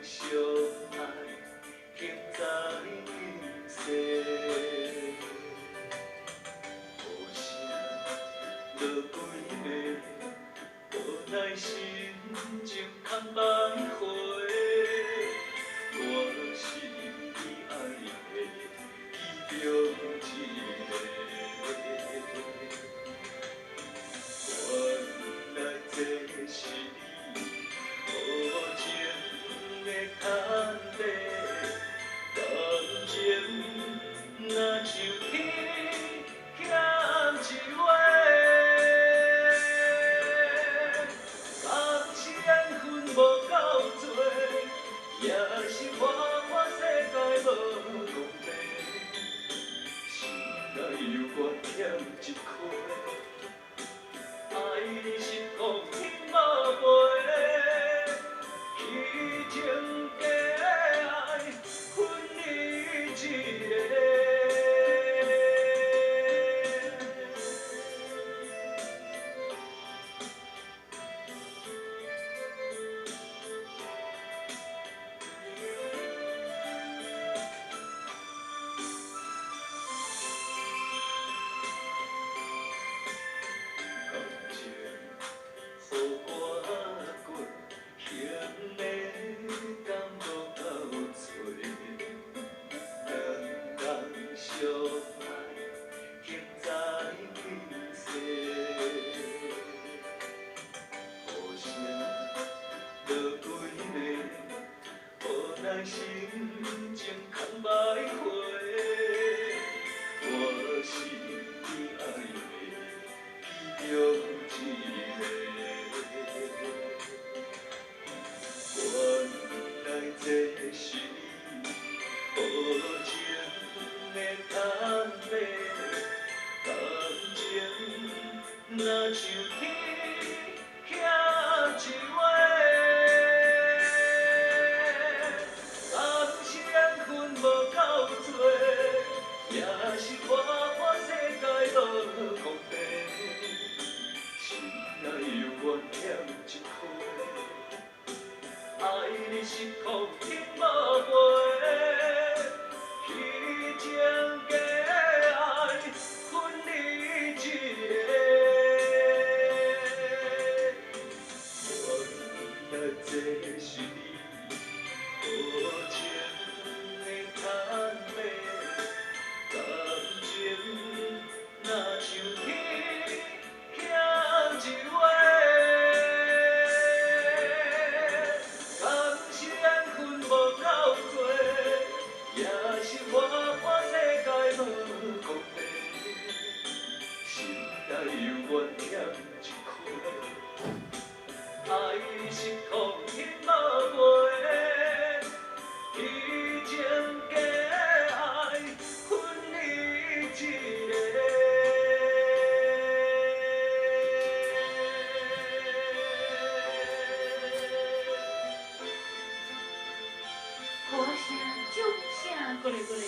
相爱，行在今世。无声落几暝，无奈心情空白花。我是你爱的其中一个。原来这是你无情的牵连，感情若像天欠一画，感是缘分无够多，也是我世界无公平，心内犹原欠一块。爱你是孤天无陪，虚情假爱分你一个。感情予我过，幸的感无够多，两人相爱，行在今世。雨声落几暝，无奈心情空白花。我是你爱的其中一个。原来这是你无情的牵连，感情若像天欠一画，感是缘分无够多，也是我世界无公平，心内犹原欠一块。爱你是孤天无陪，虚情假爱分你一个。原来这是你无情的牵连，感情若像天欠一画。感是缘分无够多，也是我世界无公平，心内犹原欠一块。爱你是孤天无陪，虚情假爱分你一个。歌声、掌声，过来过来。